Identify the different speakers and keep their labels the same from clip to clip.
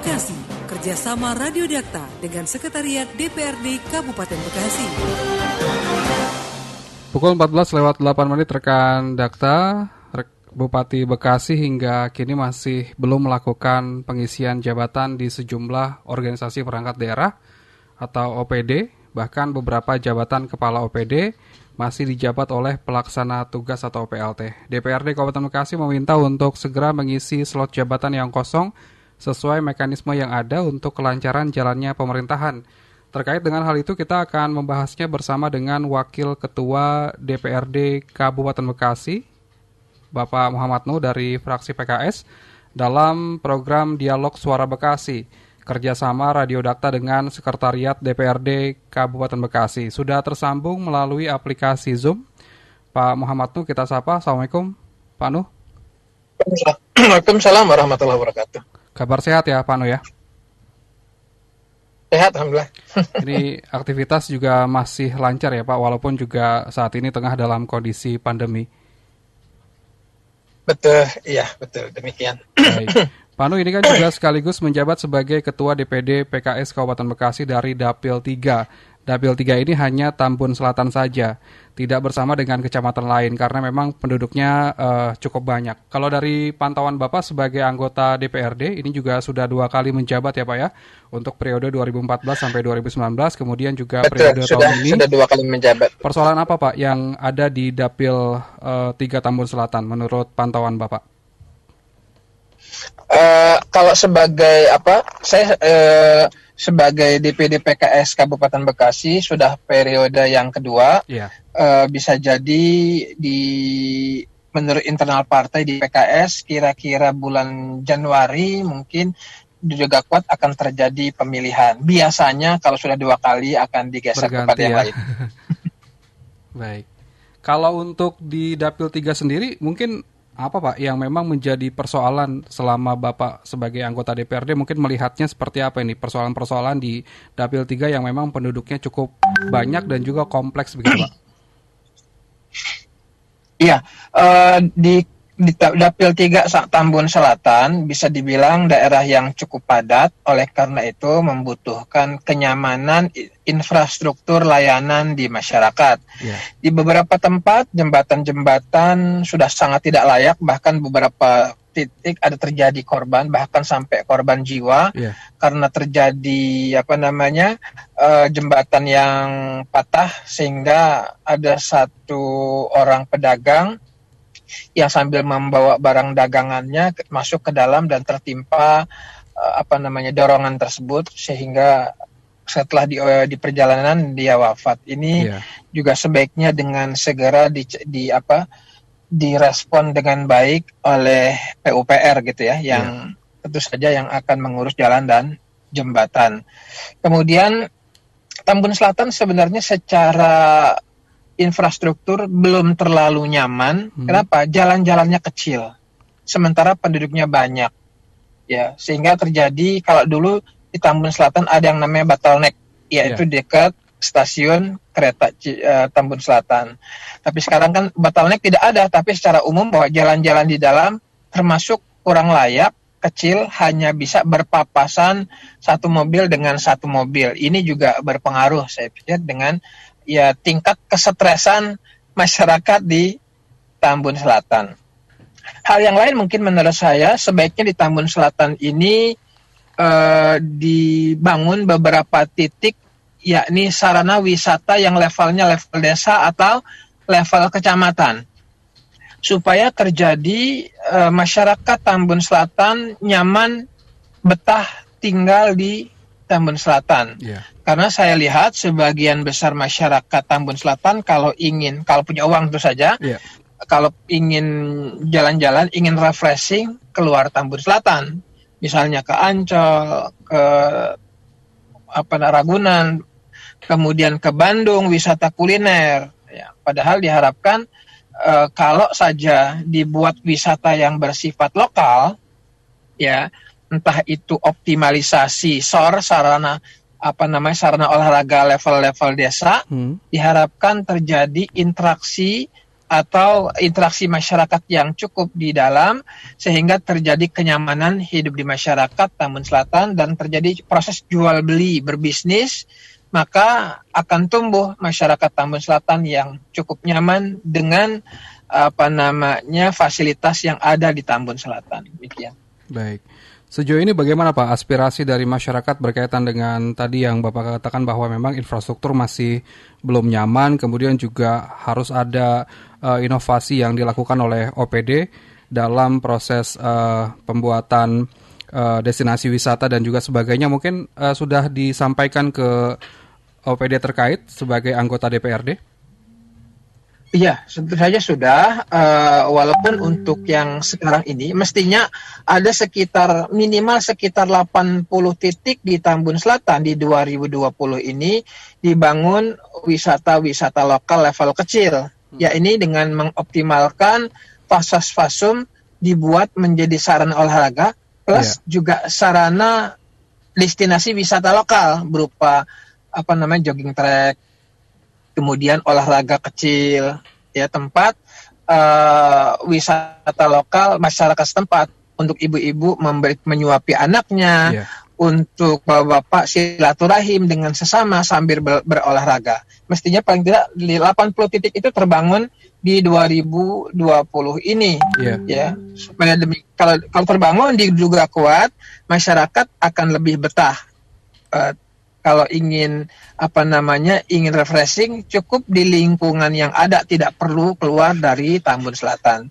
Speaker 1: Bekasi, kerjasama Radio Dakta dengan Sekretariat DPRD Kabupaten Bekasi.
Speaker 2: Pukul 14:08 rekan Dakta, Bupati Bekasi hingga kini masih belum melakukan pengisian jabatan di sejumlah organisasi perangkat daerah atau OPD, bahkan beberapa jabatan kepala OPD masih dijabat oleh pelaksana tugas atau PLT. DPRD Kabupaten Bekasi meminta untuk segera mengisi slot jabatan yang kosong sesuai mekanisme yang ada untuk kelancaran jalannya pemerintahan. Terkait dengan hal itu, kita akan membahasnya bersama dengan Wakil Ketua DPRD Kabupaten Bekasi, Bapak Muhammad Nuh dari fraksi PKS, dalam program Dialog Suara Bekasi, kerjasama Radio Dakta dengan Sekretariat DPRD Kabupaten Bekasi. Sudah tersambung melalui aplikasi Zoom. Pak Muhammad Nuh, kita sapa. Assalamualaikum, Pak Nuh.
Speaker 3: Waalaikumsalam warahmatullahi wabarakatuh.
Speaker 2: Kabar sehat ya, Pak Nuh ya?
Speaker 3: Sehat, alhamdulillah.
Speaker 2: Ini aktivitas juga masih lancar ya Pak, walaupun juga saat ini tengah dalam kondisi pandemi.
Speaker 3: Betul, iya betul, demikian.
Speaker 2: Baik. Pak Nuh ini kan juga sekaligus menjabat sebagai Ketua DPD PKS Kabupaten Bekasi dari Dapil 3. Dapil 3 ini hanya Tambun Selatan saja, tidak bersama dengan kecamatan lain karena memang penduduknya cukup banyak. Kalau dari pantauan Bapak sebagai anggota DPRD, ini juga sudah 2 kali menjabat ya Pak ya, untuk periode 2014 sampai 2019, kemudian juga periode tahun ini.
Speaker 3: Sudah 2 kali menjabat.
Speaker 2: Persoalan apa Pak yang ada di Dapil 3 Tambun Selatan menurut pantauan Bapak?
Speaker 3: Kalau sebagai saya sebagai DPD PKS Kabupaten Bekasi sudah periode yang kedua, bisa jadi menurut internal partai di PKS kira-kira bulan Januari mungkin juga kuat akan terjadi pemilihan. Biasanya kalau sudah 2 kali akan digeser kepada yang lain.
Speaker 2: Baik. Kalau untuk di Dapil 3 sendiri mungkin apa Pak yang memang menjadi persoalan selama Bapak sebagai anggota DPRD mungkin melihatnya seperti apa ini persoalan-persoalan di Dapil 3 yang memang penduduknya cukup banyak dan juga kompleks begitu Pak?
Speaker 3: Iya, di Dapil 3 Tambun Selatan bisa dibilang daerah yang cukup padat, oleh karena itu membutuhkan kenyamanan infrastruktur layanan di masyarakat. Di beberapa tempat jembatan-jembatan sudah sangat tidak layak, bahkan beberapa titik ada terjadi korban, bahkan sampai korban jiwa karena terjadi jembatan yang patah sehingga ada 1 orang pedagang yang sambil membawa barang dagangannya masuk ke dalam dan tertimpa dorongan tersebut sehingga setelah di perjalanan dia wafat. Ini juga sebaiknya dengan segera direspon dengan baik oleh PUPR gitu ya, yang tentu saja yang akan mengurus jalan dan jembatan. Kemudian Tambun Selatan sebenarnya secara infrastruktur belum terlalu nyaman. Kenapa? Jalan-jalannya kecil, sementara penduduknya banyak. Ya, sehingga terjadi kalau dulu di Tambun Selatan ada yang namanya bottleneck, yaitu dekat stasiun kereta Tambun Selatan. Tapi sekarang kan bottleneck tidak ada, tapi secara umum bahwa jalan-jalan di dalam termasuk kurang layak, kecil, hanya bisa berpapasan 1 mobil dengan 1 mobil. Ini juga berpengaruh saya pikir dengan tingkat kesetresan masyarakat di Tambun Selatan. Hal yang lain mungkin menurut saya sebaiknya di Tambun Selatan ini dibangun beberapa titik, yakni sarana wisata yang levelnya level desa atau level kecamatan, supaya terjadi masyarakat Tambun Selatan nyaman betah tinggal di Tambun Selatan. Karena saya lihat sebagian besar masyarakat Tambun Selatan kalau punya uang itu saja, kalau ingin jalan-jalan, ingin refreshing, keluar Tambun Selatan, misalnya ke Ancol, ke Ragunan, kemudian ke Bandung, wisata kuliner. Padahal diharapkan kalau saja dibuat wisata yang bersifat lokal, entah itu optimalisasi sarana olahraga level-level desa, diharapkan terjadi interaksi atau interaksi masyarakat yang cukup di dalam, sehingga terjadi kenyamanan hidup di masyarakat Tambun Selatan dan terjadi proses jual beli berbisnis, maka akan tumbuh masyarakat Tambun Selatan yang cukup nyaman dengan fasilitas yang ada di Tambun Selatan. Demikian.
Speaker 2: Baik. Sejauh ini bagaimana Pak aspirasi dari masyarakat berkaitan dengan tadi yang Bapak katakan bahwa memang infrastruktur masih belum nyaman, kemudian juga harus ada inovasi yang dilakukan oleh OPD dalam proses pembuatan destinasi wisata dan juga sebagainya. Mungkin sudah disampaikan ke OPD terkait sebagai anggota DPRD?
Speaker 3: Iya, tentu saja sudah. Walaupun untuk yang sekarang ini mestinya ada minimal sekitar 80 titik di Tambun Selatan di 2020 ini dibangun wisata-wisata lokal level kecil. Ya, ini dengan mengoptimalkan fasum dibuat menjadi sarana olahraga plus juga sarana destinasi wisata lokal berupa jogging track, kemudian olahraga kecil, ya tempat wisata lokal masyarakat setempat untuk ibu-ibu menyuapi anaknya, untuk bapak silaturahim dengan sesama sambil berolahraga. Mestinya paling tidak 80 titik itu terbangun di 2020 ini, ya supaya kalau terbangun juga kuat, masyarakat akan lebih betah. Kalau ingin ingin refreshing, cukup di lingkungan yang ada, tidak perlu keluar dari Tambun Selatan.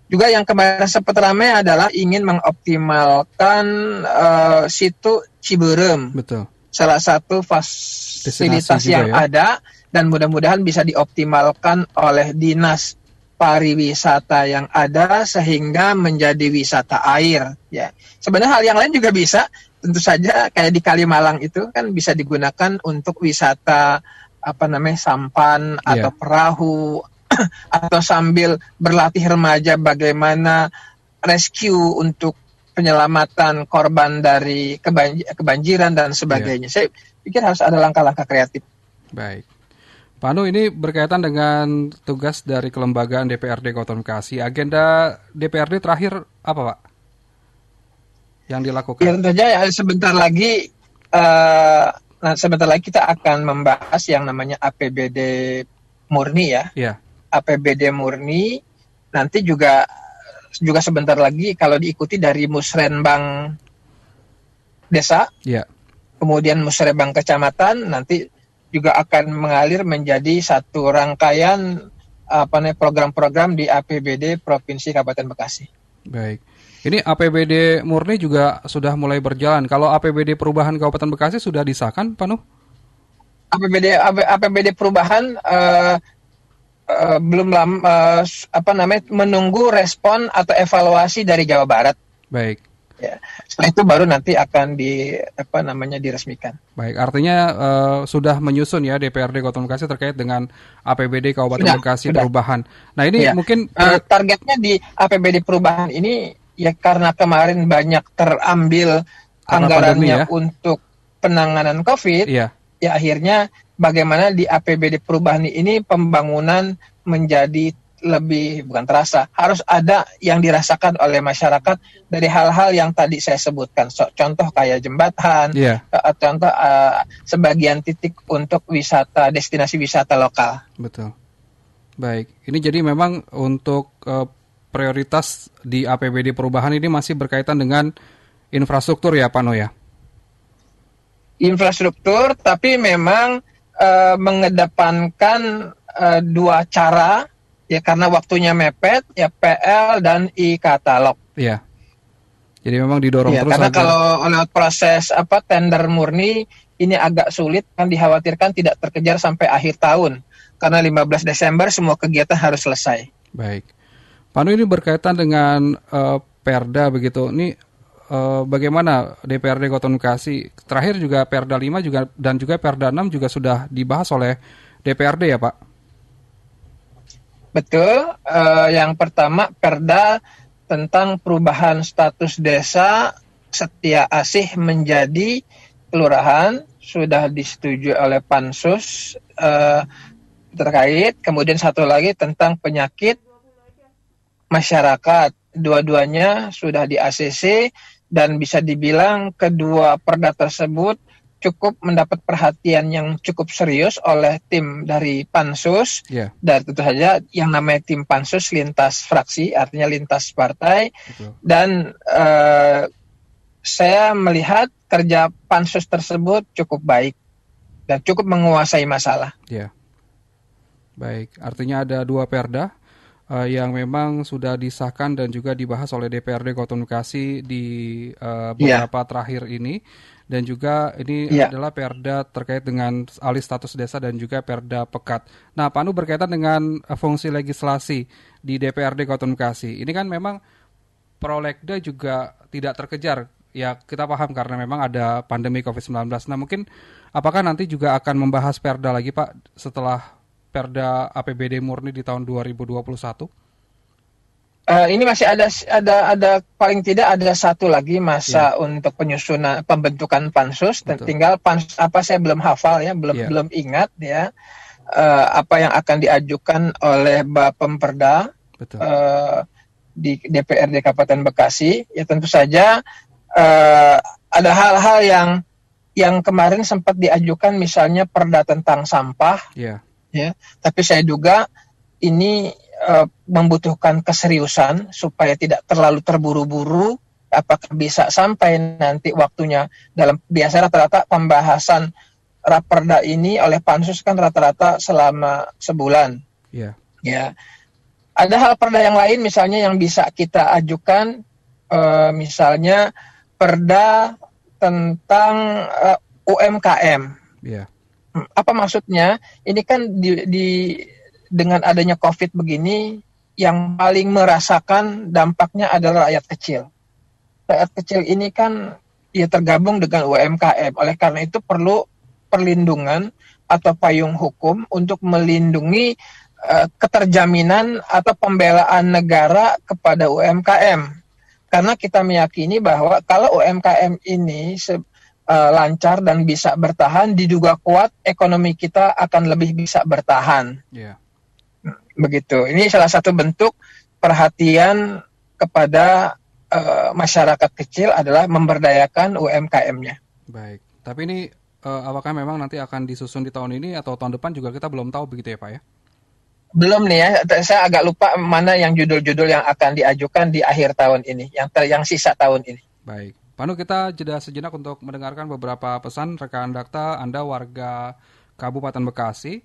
Speaker 3: Juga yang kemarin sempat ramai adalah ingin mengoptimalkan situ Ciberem.
Speaker 2: Betul.
Speaker 3: Salah satu fasilitas yang ada dan mudah-mudahan bisa dioptimalkan oleh dinas pariwisata yang ada sehingga menjadi wisata air. Ya, sebenarnya hal yang lain juga bisa. Tentu saja kayak di Kalimalang itu kan bisa digunakan untuk wisata sampan atau perahu atau sambil berlatih remaja bagaimana rescue untuk penyelamatan korban dari kebanjiran dan sebagainya. Saya pikir harus ada langkah-langkah kreatif.
Speaker 2: Baik. Pak Anu, ini berkaitan dengan tugas dari kelembagaan DPRD Kota Bekasi. Agenda DPRD terakhir apa, Pak? Yang dilakukan?
Speaker 3: Ya, tentu saja sebentar lagi kita akan membahas yang namanya APBD murni ya. APBD murni nanti juga sebentar lagi kalau diikuti dari Musrenbang desa, kemudian Musrenbang kecamatan, nanti juga akan mengalir menjadi satu rangkaian program-program di APBD Provinsi Kabupaten Bekasi.
Speaker 2: Baik. Ini APBD murni juga sudah mulai berjalan. Kalau APBD perubahan Kabupaten Bekasi sudah disahkan, Pak Nuh?
Speaker 3: APBD perubahan belum lama menunggu respon atau evaluasi dari Jawa Barat.
Speaker 2: Baik.
Speaker 3: Ya, setelah itu baru nanti akan diresmikan.
Speaker 2: Baik, artinya sudah menyusun ya DPRD Kota Bekasi terkait dengan APBD Kabupaten Bekasi perubahan. Nah, ini mungkin
Speaker 3: targetnya di APBD perubahan ini ya karena kemarin banyak terambil anggarannya untuk penanganan COVID, ya akhirnya bagaimana di APBD perubahan ini pembangunan menjadi lebih bukan terasa, harus ada yang dirasakan oleh masyarakat dari hal-hal yang tadi saya sebutkan. Contoh kayak jembatan, contoh sebagian titik untuk destinasi wisata lokal.
Speaker 2: Betul. Baik, ini jadi memang untuk prioritas di APBD perubahan ini masih berkaitan dengan infrastruktur ya Pak No ya?
Speaker 3: Infrastruktur, tapi memang mengedepankan dua cara ya karena waktunya mepet ya, PL dan e-katalog.
Speaker 2: Iya. Jadi memang didorong terus
Speaker 3: karena kalau lewat proses tender murni ini agak sulit, kan dikhawatirkan tidak terkejar sampai akhir tahun karena 15 Desember semua kegiatan harus selesai.
Speaker 2: Baik. Pak Nu, ini berkaitan dengan Perda begitu. Ini bagaimana DPRD Kota Bekasi? Terakhir juga Perda 5 juga dan juga Perda 6 juga sudah dibahas oleh DPRD ya, Pak?
Speaker 3: Betul. Yang pertama Perda tentang perubahan status desa Setia Asih menjadi kelurahan sudah disetujui oleh Pansus. terkait. Kemudian satu lagi tentang penyakit masyarakat. Dua-duanya sudah di ACC dan bisa dibilang kedua perda tersebut cukup mendapat perhatian yang cukup serius oleh tim dari Pansus. Dan tentu saja yang namanya tim Pansus lintas fraksi, artinya lintas partai.
Speaker 2: Betul.
Speaker 3: Dan saya melihat kerja Pansus tersebut cukup baik dan cukup menguasai masalah.
Speaker 2: Ya, baik. Artinya ada dua perda yang memang sudah disahkan dan juga dibahas oleh DPRD Kota Bekasi di beberapa terakhir ini. Dan juga ini adalah perda terkait dengan alih status desa dan juga perda pekat. Nah, Pak Anu, berkaitan dengan fungsi legislasi di DPRD Kota Bekasi. Ini kan memang prolegda juga tidak terkejar. Ya, kita paham karena memang ada pandemi COVID-19. Nah, mungkin apakah nanti juga akan membahas perda lagi, Pak, setelah perda APBD murni di tahun 2021?
Speaker 3: Ini masih ada paling tidak ada satu lagi masa untuk penyusunan pembentukan pansus. Tinggal pansus apa saya belum hafal ya, belum ingat ya apa yang akan diajukan oleh Bapemperda di DPRD Kabupaten Bekasi. Ya tentu saja ada hal-hal yang kemarin sempat diajukan, misalnya perda tentang sampah. Ya, tapi saya duga ini membutuhkan keseriusan supaya tidak terlalu terburu-buru. Apakah bisa sampai nanti waktunya biasa rata-rata pembahasan raperda ini oleh Pansus kan rata-rata selama sebulan. Ya. Ada hal perda yang lain misalnya yang bisa kita ajukan, misalnya perda tentang UMKM. Apa maksudnya? Ini kan dengan adanya COVID begini, yang paling merasakan dampaknya adalah rakyat kecil. Rakyat kecil ini kan tergabung dengan UMKM. Oleh karena itu perlu perlindungan atau payung hukum untuk melindungi keterjaminan atau pembelaan negara kepada UMKM. Karena kita meyakini bahwa kalau UMKM ini lancar dan bisa bertahan, diduga kuat ekonomi kita akan lebih bisa bertahan. Begitu. Ini salah satu bentuk perhatian kepada masyarakat kecil adalah memberdayakan UMKM-nya.
Speaker 2: Baik. Tapi ini apakah memang nanti akan disusun di tahun ini atau tahun depan juga kita belum tahu begitu ya, Pak ya?
Speaker 3: Belum nih ya. Saya agak lupa mana yang judul-judul yang akan diajukan di akhir tahun ini, yang sisa tahun ini.
Speaker 2: Baik. Pak Anu, kita jeda sejenak untuk mendengarkan beberapa pesan rekan Dakta, Anda warga Kabupaten Bekasi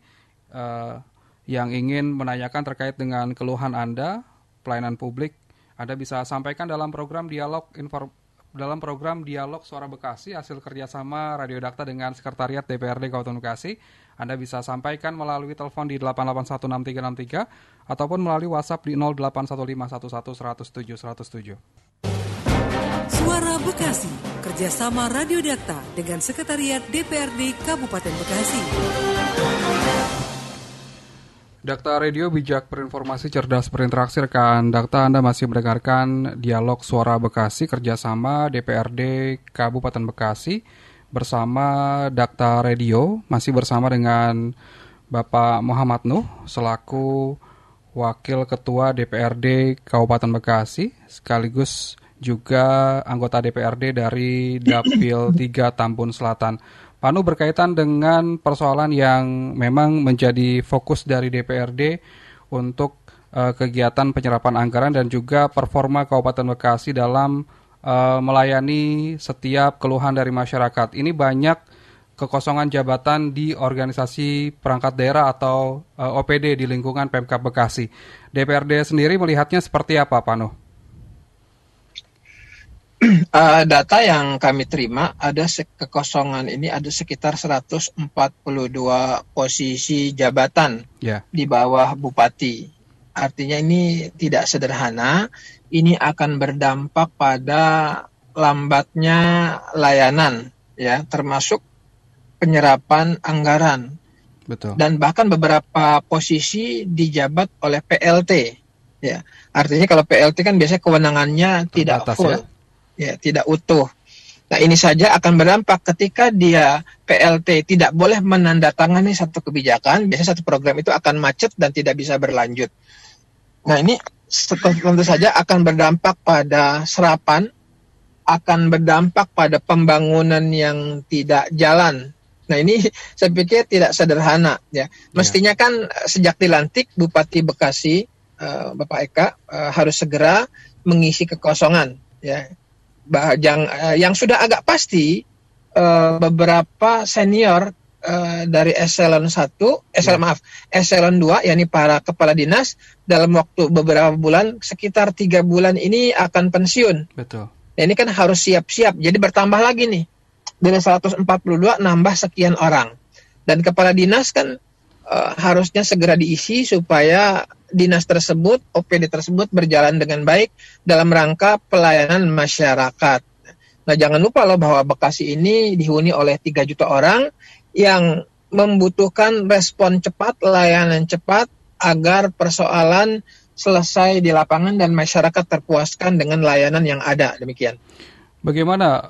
Speaker 2: yang ingin menanyakan terkait dengan keluhan Anda, pelayanan publik, Anda bisa sampaikan dalam program Dialog Suara Bekasi, hasil kerjasama Radio Dakta dengan Sekretariat DPRD Kabupaten Bekasi. Anda bisa sampaikan melalui telepon di 8816363 ataupun melalui WhatsApp di 0815111107107.
Speaker 1: Suara Bekasi, kerjasama Radio Dakta dengan Sekretariat DPRD Kabupaten Bekasi.
Speaker 2: Dakta Radio, bijak berinformasi, cerdas berinteraksi. Rekan Dakta, Anda masih mendengarkan Dialog Suara Bekasi, kerjasama DPRD Kabupaten Bekasi bersama Dakta Radio. Masih bersama dengan Bapak Muhammad Nuh selaku Wakil Ketua DPRD Kabupaten Bekasi, sekaligus juga anggota DPRD dari Dapil 3 Tambun Selatan. Pak Anu, berkaitan dengan persoalan yang memang menjadi fokus dari DPRD untuk kegiatan penyerapan anggaran dan juga performa Kabupaten Bekasi dalam melayani setiap keluhan dari masyarakat. Ini banyak kekosongan jabatan di organisasi perangkat daerah atau OPD di lingkungan Pemkab Bekasi. DPRD sendiri melihatnya seperti apa, Pak Anu?
Speaker 3: Data yang kami terima ada kekosongan ini ada sekitar 142 posisi jabatan di bawah bupati. Artinya ini tidak sederhana. Ini akan berdampak pada lambatnya layanan, ya, termasuk penyerapan anggaran.
Speaker 2: Betul.
Speaker 3: Dan bahkan beberapa posisi dijabat oleh PLT. Ya, artinya kalau PLT kan biasanya kewenangannya tidak full. Ya, tidak utuh. Nah, ini saja akan berdampak ketika dia PLT tidak boleh menandatangani satu kebijakan, biasanya satu program itu akan macet dan tidak bisa berlanjut. Nah, ini tentu saja akan berdampak pada serapan, akan berdampak pada pembangunan yang tidak jalan. Nah, ini saya pikir tidak sederhana ya. Mestinya kan sejak dilantik Bupati Bekasi, Bapak Eka, harus segera mengisi kekosongan ya. Yang sudah agak pasti beberapa senior dari eselon 2, yakni para kepala dinas, dalam waktu beberapa bulan, sekitar 3 bulan ini akan pensiun.
Speaker 2: Betul.
Speaker 3: Nah, ini kan harus siap-siap, jadi bertambah lagi nih, dari 142 nambah sekian orang. Dan kepala dinas kan harusnya segera diisi supaya dinas tersebut, OPD tersebut berjalan dengan baik dalam rangka pelayanan masyarakat. Nah, jangan lupa loh bahwa Bekasi ini dihuni oleh 3 juta orang yang membutuhkan respon cepat, layanan cepat agar persoalan selesai di lapangan dan masyarakat terpuaskan dengan layanan yang ada. Demikian.
Speaker 2: Bagaimana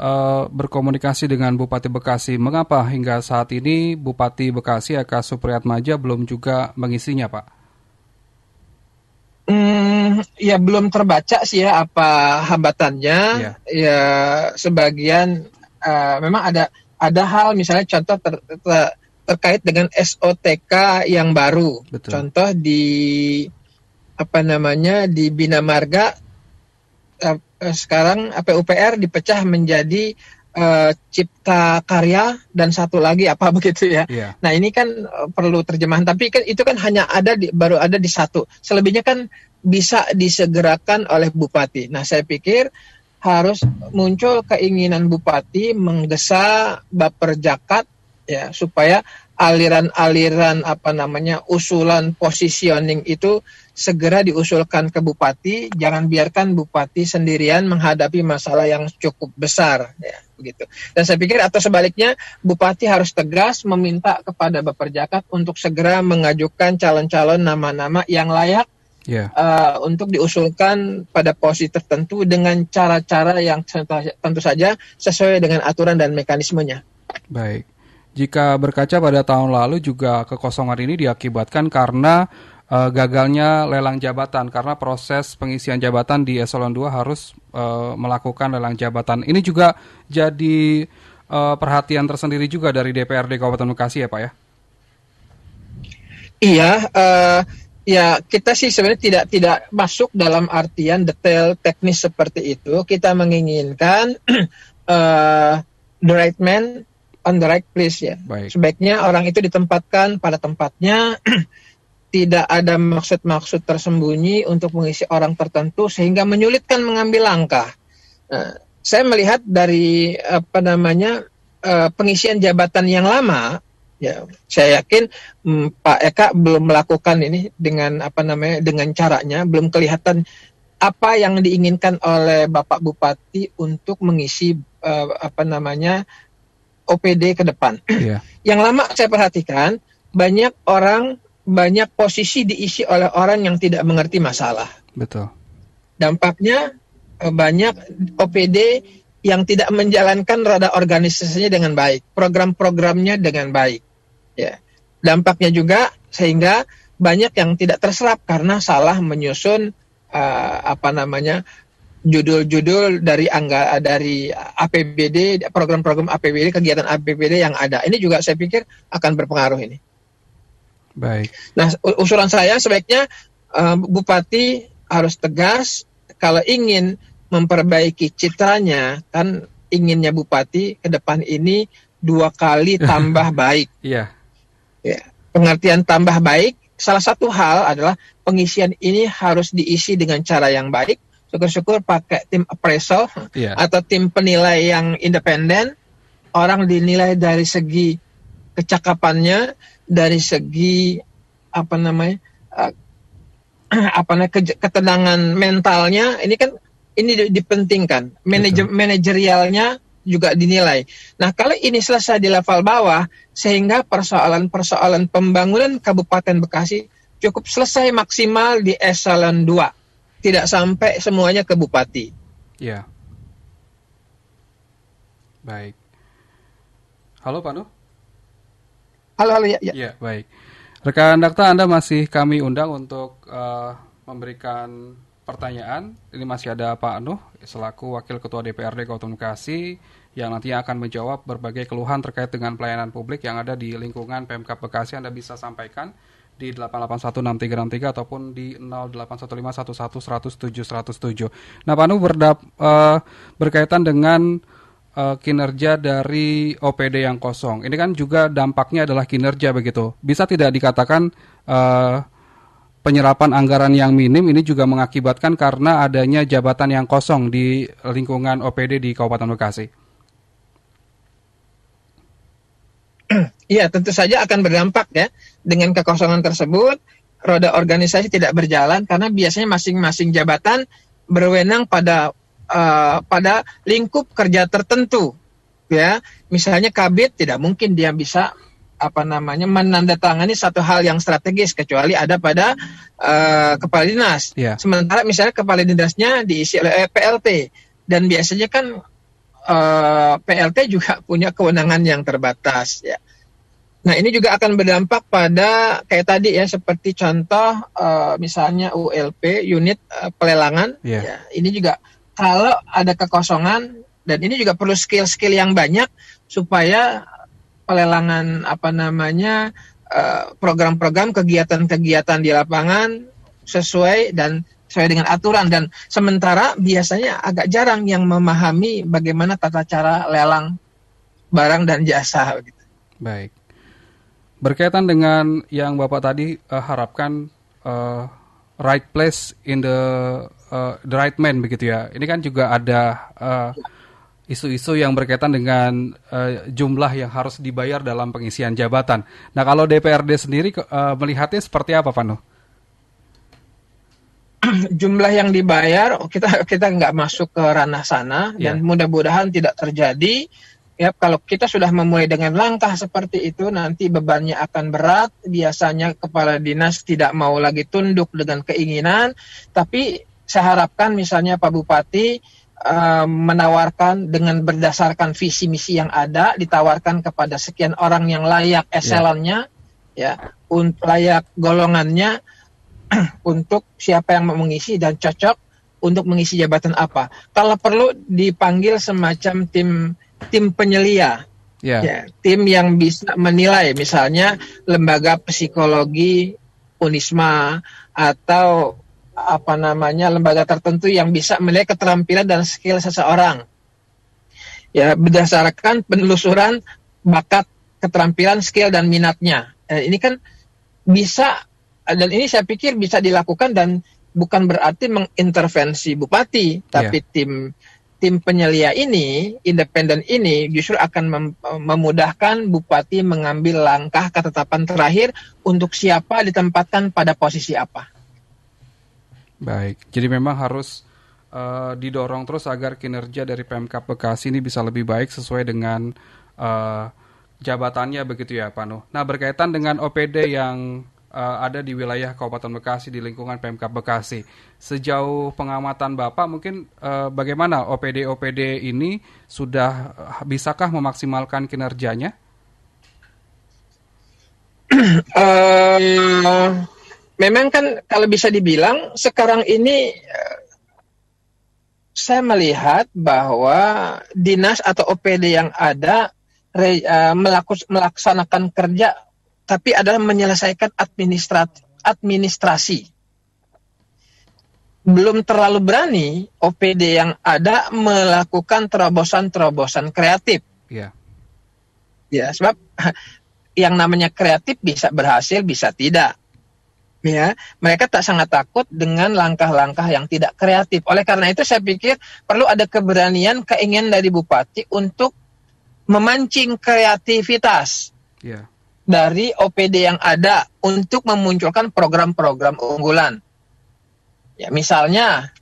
Speaker 2: berkomunikasi dengan Bupati Bekasi? Mengapa hingga saat ini Bupati Bekasi Eka Supriyatmaja belum juga mengisinya, Pak?
Speaker 3: Ya belum terbaca sih ya apa hambatannya. Ya sebagian memang ada hal, misalnya contoh terkait dengan SOTK yang baru.
Speaker 2: Betul.
Speaker 3: Contoh di di Bina Marga. Sekarang PUPR dipecah menjadi Cipta Karya dan satu lagi apa begitu ya. Nah, ini kan perlu terjemahan, tapi kan itu kan hanya baru ada di satu. Selebihnya kan bisa disegerakan oleh bupati. Nah, saya pikir harus muncul keinginan bupati menggesa Baperjakat ya, supaya aliran-aliran usulan positioning itu segera diusulkan ke bupati, jangan biarkan bupati sendirian menghadapi masalah yang cukup besar ya, begitu. Dan saya pikir atau sebaliknya bupati harus tegas meminta kepada Baperjakat untuk segera mengajukan calon-calon nama-nama yang layak untuk diusulkan pada posisi tertentu dengan cara-cara yang tentu saja sesuai dengan aturan dan mekanismenya.
Speaker 2: Baik. Jika berkaca pada tahun lalu juga kekosongan ini diakibatkan karena gagalnya lelang jabatan, karena proses pengisian jabatan di eselon 2 harus melakukan lelang jabatan. Ini juga jadi perhatian tersendiri juga dari DPRD Kabupaten Bekasi ya Pak ya?
Speaker 3: Iya, ya kita sih sebenarnya tidak masuk dalam artian detail teknis seperti itu. Kita menginginkan the right man on the right place ya.
Speaker 2: Baik.
Speaker 3: Sebaiknya orang itu ditempatkan pada tempatnya. Tidak ada maksud-maksud tersembunyi untuk mengisi orang tertentu sehingga menyulitkan mengambil langkah. Saya melihat dari pengisian jabatan yang lama, ya saya yakin Pak Eka belum melakukan ini dengan dengan caranya, belum kelihatan apa yang diinginkan oleh Bapak Bupati untuk mengisi OPD ke depan. Yeah. Yang lama saya perhatikan banyak posisi diisi oleh orang yang tidak mengerti masalah.
Speaker 2: Betul. Dampaknya
Speaker 3: banyak OPD yang tidak menjalankan roda organisasinya dengan baik, program-programnya dengan baik. Ya. Dampaknya juga sehingga banyak yang tidak terserap karena salah menyusun judul-judul dari APBD, program-program APBD, kegiatan APBD yang ada. Ini juga saya pikir akan berpengaruh ini.
Speaker 2: Baik.
Speaker 3: Nah, usulan saya sebaiknya bupati harus tegas kalau ingin memperbaiki citranya, kan inginnya bupati ke depan ini 2 kali tambah baik.
Speaker 2: Iya.
Speaker 3: Ya, pengertian tambah baik, salah satu hal adalah pengisian ini harus diisi dengan cara yang baik. Syukur-syukur pakai tim appraisal atau tim penilai yang independen. Orang dinilai dari segi kecakapannya, dari segi ketenangan mentalnya, ini dipentingkan. Manajerialnya juga dinilai. Nah, kalau ini selesai di level bawah, sehingga persoalan pembangunan Kabupaten Bekasi cukup selesai maksimal di eselon 2, tidak sampai semuanya ke bupati.
Speaker 2: Ya. Baik. Halo Pak Nuh?
Speaker 3: Halo, ya, ya.
Speaker 2: Ya, baik. Rekan Dakta, Anda masih kami undang untuk memberikan pertanyaan. Ini masih ada Pak Nuh selaku Wakil Ketua DPRD Kabupaten Bekasi yang nantinya akan menjawab berbagai keluhan terkait dengan pelayanan publik yang ada di lingkungan Pemkab Bekasi. Anda bisa sampaikan di 8816363 ataupun di 081511100107. Nah, Pak Nuh berkaitan dengan kinerja dari OPD yang kosong. Ini kan juga dampaknya adalah kinerja begitu. Bisa tidak dikatakan penyerapan anggaran yang minim ini juga mengakibatkan karena adanya jabatan yang kosong di lingkungan OPD di Kabupaten Bekasi?
Speaker 3: Iya, tentu saja akan berdampak ya. Dengan kekosongan tersebut, roda organisasi tidak berjalan karena biasanya masing-masing jabatan berwenang pada lingkup kerja tertentu. Ya, misalnya Kabid tidak mungkin dia bisa menandatangani satu hal yang strategis kecuali ada pada kepala dinas.
Speaker 2: Yeah.
Speaker 3: Sementara misalnya kepala dinasnya diisi oleh PLT dan biasanya kan PLT juga punya kewenangan yang terbatas ya. Nah, ini juga akan berdampak pada kayak tadi ya, seperti contoh misalnya ULP, unit pelelangan.
Speaker 2: Yeah.
Speaker 3: Ya, ini juga kalau ada kekosongan, dan ini juga perlu skill-skill yang banyak supaya pelelangan program-program kegiatan-kegiatan di lapangan sesuai dengan aturan. Dan sementara biasanya agak jarang yang memahami bagaimana tata cara lelang barang dan jasa.
Speaker 2: Baik. Berkaitan dengan yang Bapak tadi harapkan right place in the right man begitu ya. Ini kan juga ada isu-isu yang berkaitan dengan jumlah yang harus dibayar dalam pengisian jabatan. Nah, kalau DPRD sendiri melihatnya seperti apa, Pak Nuh?
Speaker 3: Jumlah yang dibayar kita nggak masuk ke ranah sana dan mudah-mudahan tidak terjadi. Ya, kalau kita sudah memulai dengan langkah seperti itu, nanti bebannya akan berat. Biasanya kepala dinas tidak mau lagi tunduk dengan keinginan, tapi saya harapkan misalnya Pak Bupati menawarkan dengan berdasarkan visi misi yang ada, ditawarkan kepada sekian orang yang layak eselonnya, layak golongannya untuk siapa yang mau mengisi dan cocok untuk mengisi jabatan apa. Kalau perlu dipanggil semacam tim penyelia, tim yang bisa menilai, misalnya lembaga psikologi Unisma atau lembaga tertentu yang bisa menilai keterampilan dan skill seseorang. Ya, berdasarkan penelusuran bakat, keterampilan, skill dan minatnya. Ini kan bisa, dan ini saya pikir bisa dilakukan dan bukan berarti mengintervensi bupati, tapi tim penyelia ini, independen ini justru akan memudahkan bupati mengambil langkah ketetapan terakhir untuk siapa ditempatkan pada posisi apa.
Speaker 2: Baik, jadi memang harus didorong terus agar kinerja dari Pemkab Bekasi ini bisa lebih baik sesuai dengan jabatannya begitu ya Pak Nuh. Nah, berkaitan dengan OPD yang ada di wilayah Kabupaten Bekasi di lingkungan Pemkab Bekasi. Sejauh pengamatan Bapak mungkin bagaimana OPD-OPD ini sudah bisakah memaksimalkan kinerjanya?
Speaker 3: Memang kan kalau bisa dibilang sekarang ini saya melihat bahwa dinas atau OPD yang ada melaksanakan kerja tapi adalah menyelesaikan administrasi. Belum terlalu berani OPD yang ada melakukan terobosan-terobosan kreatif.
Speaker 2: Yeah.
Speaker 3: Ya, sebab yang namanya kreatif bisa berhasil, bisa tidak. Ya, mereka sangat takut dengan langkah-langkah yang tidak kreatif. Oleh karena itu saya pikir perlu ada keberanian, keinginan dari bupati untuk memancing kreativitas.
Speaker 2: Yeah.
Speaker 3: Dari OPD yang ada untuk memunculkan program-program unggulan. Ya, misalnya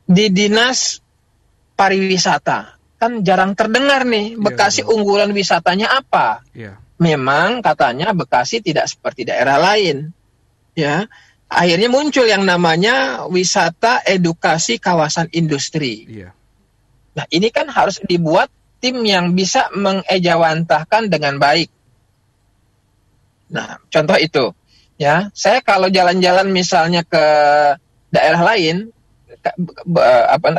Speaker 3: di Dinas Pariwisata kan jarang terdengar nih Bekasi unggulan wisatanya apa. Memang katanya Bekasi tidak seperti daerah lain. Ya, akhirnya muncul yang namanya wisata edukasi kawasan industri. Nah, ini kan harus dibuat tim yang bisa mengejawantahkan dengan baik. Nah, contoh itu, ya, saya kalau jalan-jalan misalnya ke daerah lain,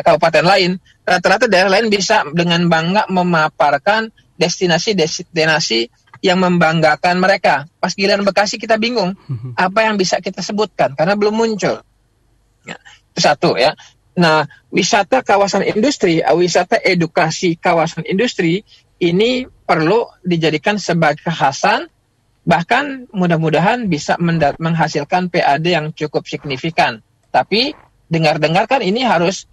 Speaker 3: kabupaten lain, rata-rata daerah lain bisa dengan bangga memaparkan destinasi-destinasi yang membanggakan mereka. Pas giliran Bekasi kita bingung, apa yang bisa kita sebutkan, karena belum muncul. Ya, itu satu ya. Nah, wisata kawasan industri, wisata edukasi kawasan industri, ini perlu dijadikan sebagai kekhasan. Bahkan mudah-mudahan bisa menghasilkan PAD yang cukup signifikan. Tapi dengar-dengar kan ini harus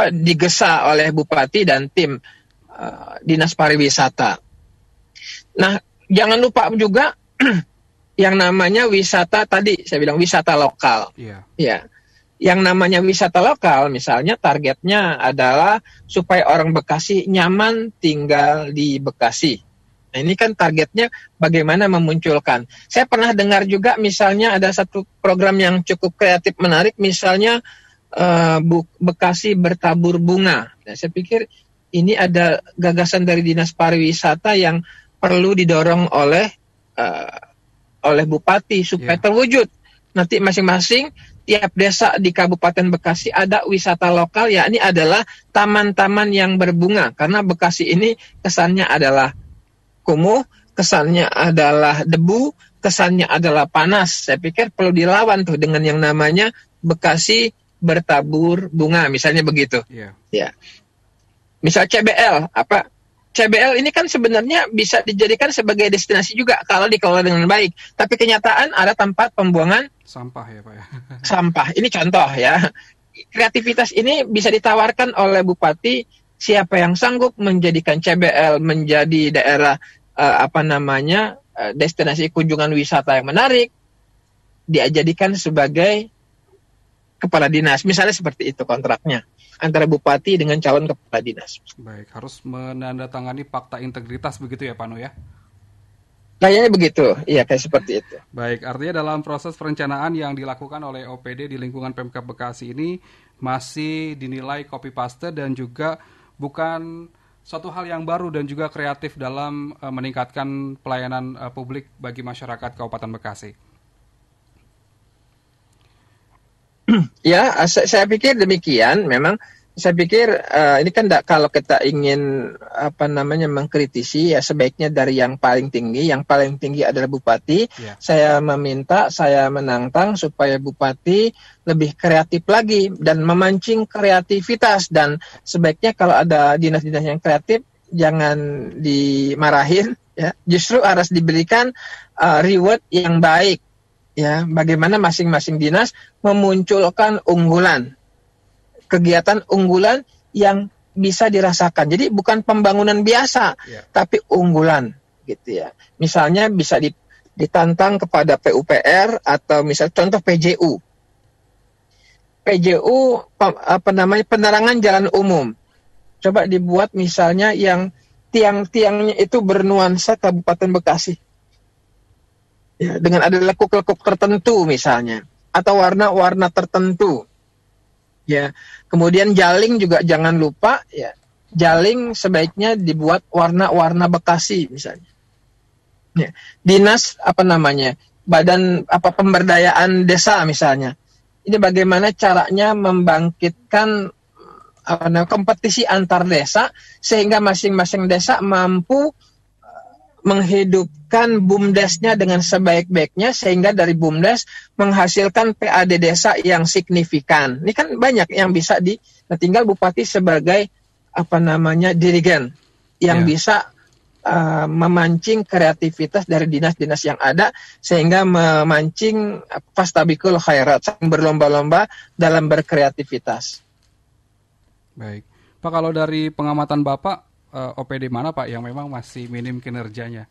Speaker 3: digesa oleh Bupati dan tim Dinas Pariwisata. Nah, jangan lupa juga yang namanya wisata tadi, saya bilang wisata lokal. Yeah. Ya. Yang namanya wisata lokal, misalnya targetnya adalah supaya orang Bekasi nyaman tinggal di Bekasi. Nah, ini kan targetnya bagaimana memunculkan. Saya pernah dengar juga misalnya ada satu program yang cukup kreatif menarik, misalnya Bekasi bertabur bunga. Nah, saya pikir ini ada gagasan dari Dinas Pariwisata yang perlu didorong oleh Bupati supaya terwujud. Nanti masing-masing tiap desa di Kabupaten Bekasi ada wisata lokal, yakni adalah taman-taman yang berbunga. Karena Bekasi ini kesannya adalah kumuh, kesannya adalah debu, kesannya adalah panas. Saya pikir perlu dilawan tuh dengan yang namanya Bekasi bertabur bunga, misalnya begitu. Yeah. Ya. Misal CBL, CBL ini kan sebenarnya bisa dijadikan sebagai destinasi juga kalau dikelola dengan baik. Tapi kenyataan ada tempat pembuangan
Speaker 2: sampah ya Pak ya.
Speaker 3: Sampah. Ini contoh ya. Kreativitas ini bisa ditawarkan oleh Bupati. Siapa yang sanggup menjadikan CBL menjadi daerah destinasi kunjungan wisata yang menarik, dia jadikan sebagai kepala dinas. Misalnya seperti itu kontraknya antara Bupati dengan calon kepala dinas.
Speaker 2: Baik, harus menandatangani fakta integritas begitu ya Pak No ya?
Speaker 3: Kayaknya begitu, iya kayak seperti itu.
Speaker 2: Baik, artinya dalam proses perencanaan yang dilakukan oleh OPD di lingkungan Pemkab Bekasi ini masih dinilai copy paste dan juga bukan suatu hal yang baru dan juga kreatif dalam meningkatkan pelayanan publik bagi masyarakat Kabupaten Bekasi.
Speaker 3: Ya, saya pikir demikian. Memang saya pikir ini kan kalau kita ingin mengkritisi, ya sebaiknya dari yang paling tinggi. Yang paling tinggi adalah Bupati. Yeah. Saya menantang supaya Bupati lebih kreatif lagi dan memancing kreativitas. Dan sebaiknya kalau ada dinas-dinas yang kreatif, jangan dimarahin, ya. Justru harus diberikan reward yang baik. Ya, bagaimana masing-masing dinas memunculkan unggulan, kegiatan unggulan yang bisa dirasakan. Jadi bukan pembangunan biasa, tapi unggulan, gitu ya. Misalnya bisa ditantang kepada PUPR atau misal contoh PJU, penerangan jalan umum. Coba dibuat misalnya yang tiang-tiangnya itu bernuansa Kabupaten Bekasi. Ya, dengan ada lekuk-lekuk tertentu misalnya, atau warna-warna tertentu. Ya, kemudian jaling juga jangan lupa, ya. Jaling sebaiknya dibuat warna-warna Bekasi misalnya. Ya, dinas badan pemberdayaan desa misalnya. Ini bagaimana caranya membangkitkan kompetisi antar desa sehingga masing-masing desa mampu menghidupkan BUMDes-nya dengan sebaik-baiknya sehingga dari BUMDes menghasilkan PAD desa yang signifikan. Ini kan banyak yang bisa tinggal Bupati sebagai dirigen yang bisa memancing kreativitas dari dinas-dinas yang ada sehingga memancing fastabikul khairat, berlomba-lomba dalam berkreativitas.
Speaker 2: Baik. Pak, kalau dari pengamatan Bapak, OPD mana Pak yang memang masih minim kinerjanya?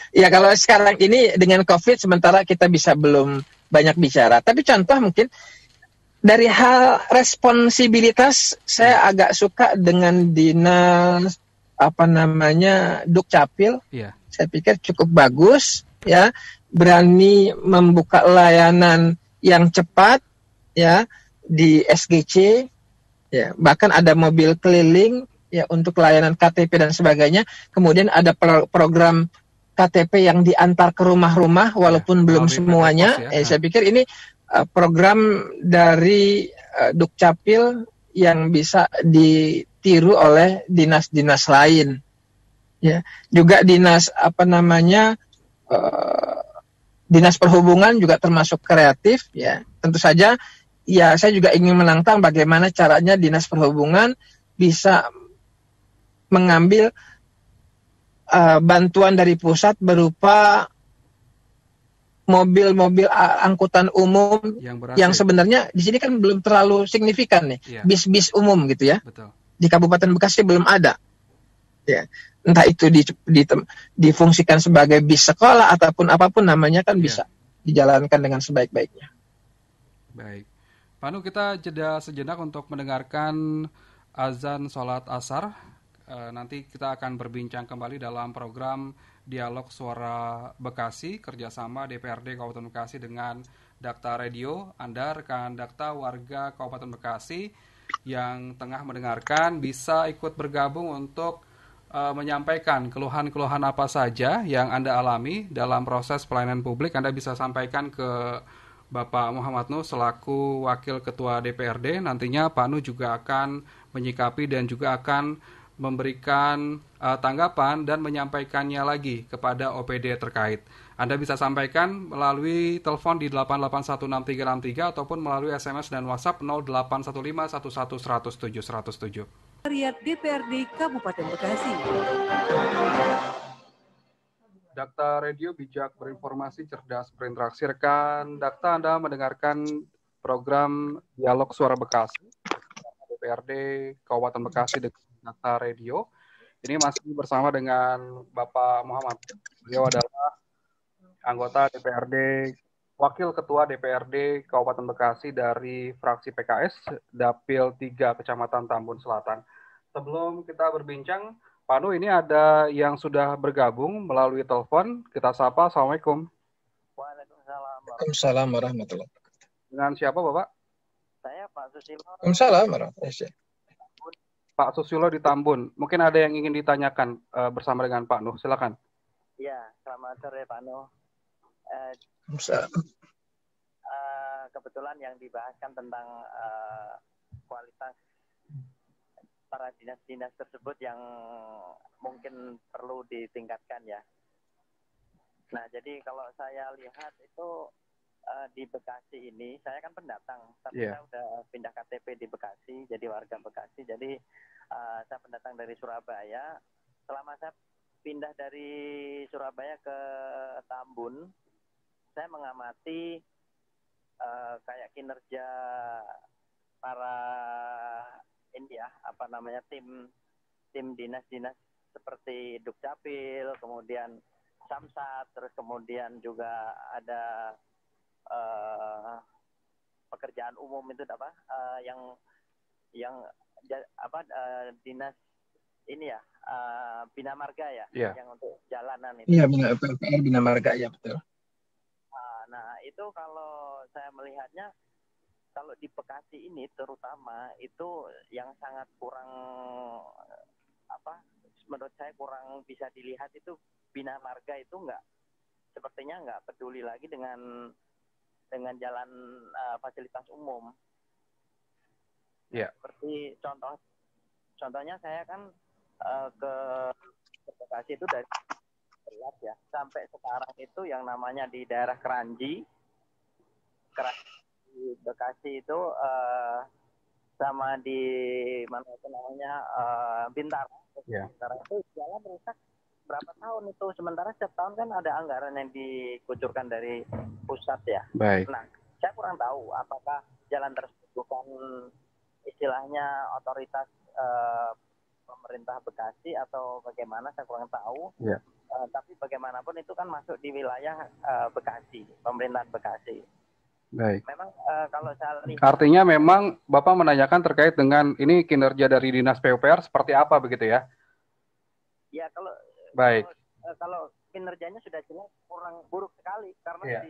Speaker 3: Ya kalau sekarang ini dengan COVID sementara kita bisa belum banyak bicara. Tapi contoh mungkin dari hal responsibilitas saya agak suka dengan dinas Dukcapil. Yeah. Saya pikir cukup bagus ya, berani membuka layanan yang cepat ya. di SGC, ya, bahkan ada mobil keliling ya untuk layanan KTP dan sebagainya. Kemudian ada program KTP yang diantar ke rumah-rumah walaupun belum semuanya. Saya pikir ini program dari Dukcapil yang bisa ditiru oleh dinas-dinas lain. Ya, juga dinas Dinas Perhubungan juga termasuk kreatif, ya. Tentu saja, ya saya juga ingin menantang bagaimana caranya Dinas Perhubungan bisa mengambil bantuan dari pusat berupa mobil-mobil angkutan umum yang sebenarnya di sini kan belum terlalu signifikan nih, bis-bis umum gitu ya.
Speaker 2: Betul.
Speaker 3: Di Kabupaten Bekasi belum ada. Ya. Entah itu difungsikan sebagai bis sekolah ataupun apapun namanya kan bisa dijalankan dengan sebaik-baiknya.
Speaker 2: Baik. Pak Nu, kita jeda sejenak untuk mendengarkan azan sholat asar. Nanti kita akan berbincang kembali dalam program Dialog Suara Bekasi, kerjasama DPRD Kabupaten Bekasi dengan Dakta Radio. Anda, rekan Dakta, warga Kabupaten Bekasi yang tengah mendengarkan, bisa ikut bergabung untuk menyampaikan keluhan-keluhan apa saja yang Anda alami dalam proses pelayanan publik. Anda bisa sampaikan ke Bapak Muhammad Nu selaku Wakil Ketua DPRD. Nantinya Pak Nu juga akan menyikapi dan juga akan memberikan tanggapan dan menyampaikannya lagi kepada OPD terkait. Anda bisa sampaikan melalui telepon di 8816363 ataupun melalui SMS dan WhatsApp 0815111007.
Speaker 1: Sekretariat DPRD Kabupaten Bekasi.
Speaker 2: Dakta Radio bijak berinformasi, cerdas berinteraksi. Rekan Dakta, Anda mendengarkan program Dialog Suara Bekasi DPRD Kabupaten Bekasi dengan Dakta Radio. Ini masih bersama dengan Bapak Muhammad. Beliau adalah anggota DPRD, Wakil Ketua DPRD Kabupaten Bekasi dari fraksi PKS, Dapil 3 Kecamatan Tambun Selatan. Sebelum kita berbincang, Pak Nu, ini ada yang sudah bergabung melalui telepon. Kita sapa. Assalamualaikum.
Speaker 4: Waalaikumsalam.
Speaker 3: Waalaikumsalam warahmatullahi wabarakatuh.
Speaker 2: Dengan siapa, Bapak?
Speaker 4: Saya Pak Susilo.
Speaker 3: Waalaikumsalam warahmatullahi wabarakatuh.
Speaker 2: Pak Susilo di Tambun. Mungkin ada yang ingin ditanyakan bersama dengan Pak Nu. Silakan.
Speaker 4: Iya, selamat sore Pak Nu. Kebetulan yang dibahaskan tentang kualitas para dinas-dinas tersebut yang mungkin perlu ditingkatkan ya. Nah, jadi kalau saya lihat itu di Bekasi ini, saya kan pendatang, tapi saya udah pindah KTP di Bekasi, jadi warga Bekasi. Jadi saya pendatang dari Surabaya. Selama saya pindah dari Surabaya ke Tambun, saya mengamati kayak kinerja para tim dinas-dinas seperti Dukcapil, kemudian Samsat, terus kemudian juga ada pekerjaan umum itu dinas ini ya, Bina Marga ya, yang untuk jalanan itu.
Speaker 3: Iya, PUPR Bina Marga, ya betul.
Speaker 4: Nah, itu kalau saya melihatnya, kalau di Bekasi ini terutama itu yang sangat kurang menurut saya kurang bisa dilihat itu Bina Marga itu sepertinya nggak peduli lagi dengan jalan fasilitas umum. Seperti contohnya saya kan ke Bekasi itu dari ya sampai sekarang itu yang namanya di daerah Keranji di Bekasi itu sama di mana itu namanya Bintaro. Bintaro itu jalan rusak berapa tahun itu, sementara setiap tahun kan ada anggaran yang dikucurkan dari pusat ya.
Speaker 2: Baik.
Speaker 4: Nah, saya kurang tahu apakah jalan tersebut bukan istilahnya otoritas pemerintah Bekasi atau bagaimana, saya kurang tahu. Tapi bagaimanapun itu kan masuk di wilayah Bekasi, pemerintahan Bekasi.
Speaker 2: Baik.
Speaker 4: Memang kalau saya lihat,
Speaker 2: artinya memang Bapak menanyakan terkait dengan ini kinerja dari Dinas PUPR seperti apa begitu ya?
Speaker 4: Ya,
Speaker 2: baik.
Speaker 4: Kalau kinerjanya sudah jelas kurang buruk sekali karena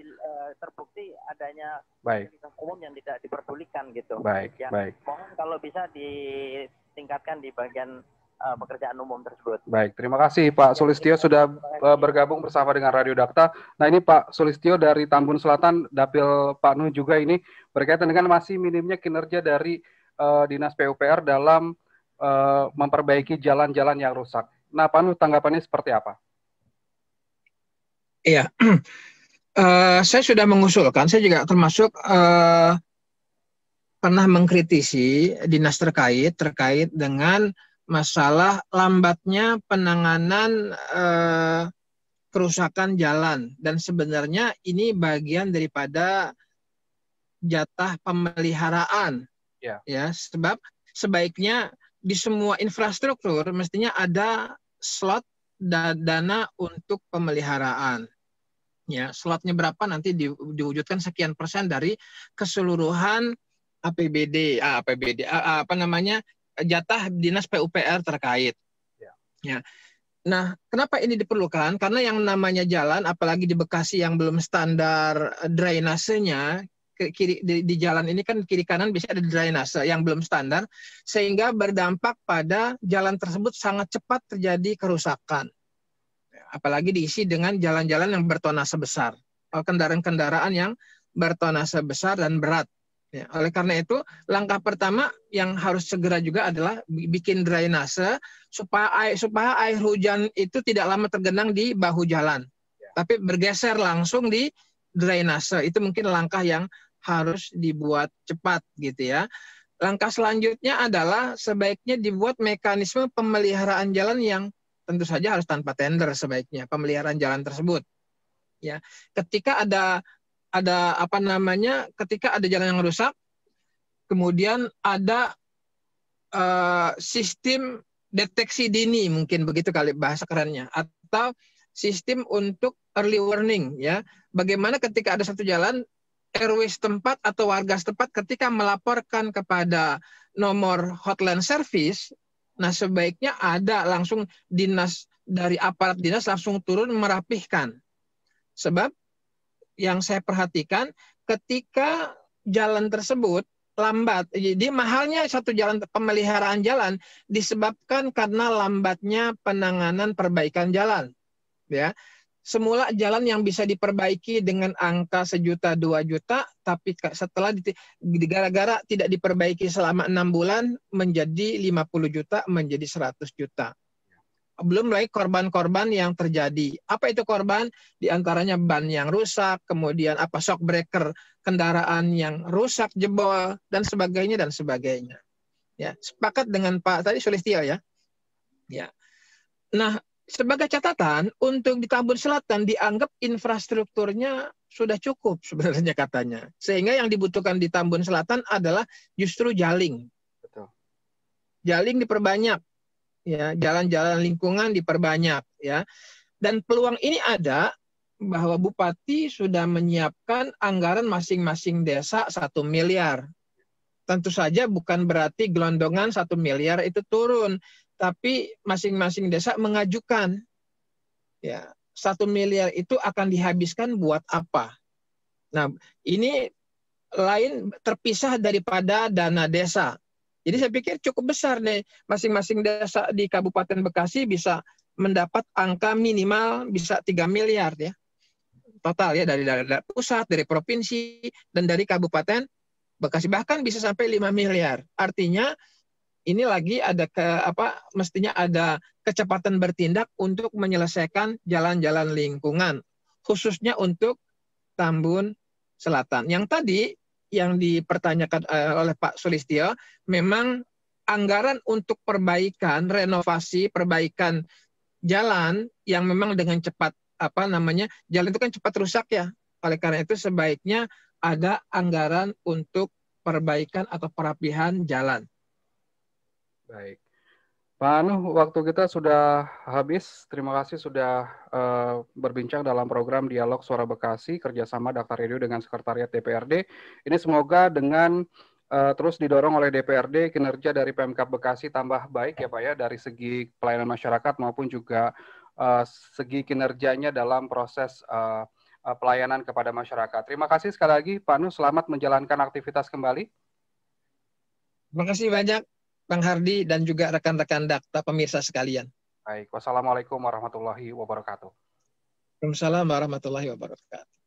Speaker 4: terbukti adanya
Speaker 2: Baik.
Speaker 4: fasilitas umum yang tidak diperdulikan gitu.
Speaker 2: Baik,
Speaker 4: Ya,
Speaker 2: baik.
Speaker 4: mohon kalau bisa ditingkatkan di bagian pekerjaan umum tersebut.
Speaker 2: Baik, terima kasih Pak Sulistyo sudah bergabung bersama dengan Radio Dakta. Nah ini Pak Sulistyo dari Tambun Selatan, Dapil Pak Nuh juga ini berkaitan dengan masih minimnya kinerja dari Dinas PUPR dalam memperbaiki jalan-jalan yang rusak. Nah Pak Nuh tanggapannya seperti apa?
Speaker 3: Iya, saya sudah mengusulkan, saya juga termasuk pernah mengkritisi dinas terkait dengan masalah lambatnya penanganan kerusakan jalan, dan sebenarnya ini bagian daripada jatah pemeliharaan, ya, sebab sebaiknya di semua infrastruktur mestinya ada slot dana untuk pemeliharaan. Ya, slotnya berapa nanti diwujudkan sekian persen dari keseluruhan APBD, jatah dinas PUPR terkait. Ya. Nah, kenapa ini diperlukan? Karena yang namanya jalan, apalagi di Bekasi yang belum standar drainasenya, di jalan ini kan kiri kanan bisa ada drainase yang belum standar, sehingga berdampak pada jalan tersebut sangat cepat terjadi kerusakan. Apalagi diisi dengan jalan-jalan yang bertonase besar, kendaraan-kendaraan yang bertonase besar dan berat. Ya, oleh karena itu, langkah pertama yang harus segera juga adalah bikin drainase supaya air hujan itu tidak lama tergenang di bahu jalan, tapi bergeser langsung di drainase. Itu mungkin langkah yang harus dibuat cepat gitu ya. Langkah selanjutnya adalah sebaiknya dibuat mekanisme pemeliharaan jalan yang tentu saja harus tanpa tender sebaiknya pemeliharaan jalan tersebut. Ya, ketika ada ketika ada jalan yang rusak, kemudian ada sistem deteksi dini, mungkin begitu kali bahasa kerennya, atau sistem untuk early warning, ya. Bagaimana ketika ada satu jalan, RW setempat atau warga setempat ketika melaporkan kepada nomor hotline service, nah sebaiknya ada langsung dari aparat dinas langsung turun merapihkan. Sebab yang saya perhatikan ketika jalan tersebut lambat, jadi mahalnya satu jalan, pemeliharaan jalan disebabkan karena lambatnya penanganan perbaikan jalan. Ya, semula jalan yang bisa diperbaiki dengan angka 1 juta 2 juta, tapi setelah gara-gara tidak diperbaiki selama 6 bulan menjadi 50 juta, menjadi 100 juta. Belum lagi korban-korban yang terjadi. Apa itu korban? Di antaranya ban yang rusak, kemudian shock breaker kendaraan yang rusak, jebol, dan sebagainya dan sebagainya. Ya, sepakat dengan Pak tadi Sulistyo ya. Ya. Nah, sebagai catatan untuk di Tambun Selatan dianggap infrastrukturnya sudah cukup sebenarnya katanya. Sehingga yang dibutuhkan di Tambun Selatan adalah justru jaling.
Speaker 2: Betul.
Speaker 3: Jaling diperbanyak. Ya, jalan-jalan lingkungan diperbanyak ya. Dan peluang ini ada bahwa Bupati sudah menyiapkan anggaran masing-masing desa 1 miliar. Tentu saja bukan berarti gelondongan 1 miliar itu turun, tapi masing-masing desa mengajukan ya 1 miliar itu akan dihabiskan buat apa. Nah, ini lain terpisah daripada dana desa. Jadi saya pikir cukup besar nih, masing-masing desa di Kabupaten Bekasi bisa mendapat angka minimal bisa 3 miliar ya. Total ya, dari pusat, dari provinsi, dan dari Kabupaten Bekasi, bahkan bisa sampai 5 miliar. Artinya ini lagi ada mestinya ada kecepatan bertindak untuk menyelesaikan jalan-jalan lingkungan, khususnya untuk Tambun Selatan. Yang tadi yang dipertanyakan oleh Pak Sulistyo, memang anggaran untuk perbaikan, renovasi, perbaikan jalan yang memang dengan cepat, jalan itu kan cepat rusak ya. Oleh karena itu sebaiknya ada anggaran untuk perbaikan atau perapihan jalan.
Speaker 2: Baik. Pak Nuh, waktu kita sudah habis. Terima kasih sudah berbincang dalam program Dialog Suara Bekasi, kerjasama Dakta Radio dengan Sekretariat DPRD. Ini semoga dengan terus didorong oleh DPRD, kinerja dari Pemkab Bekasi tambah baik ya Pak ya, dari segi pelayanan masyarakat maupun juga segi kinerjanya dalam proses pelayanan kepada masyarakat. Terima kasih sekali lagi Pak Nus, selamat menjalankan aktivitas kembali.
Speaker 3: Terima kasih banyak Bang Hardi dan juga rekan-rekan Dakta pemirsa sekalian.
Speaker 2: Baik, wassalamualaikum warahmatullahi wabarakatuh.
Speaker 3: Waalaikumsalam warahmatullahi wabarakatuh.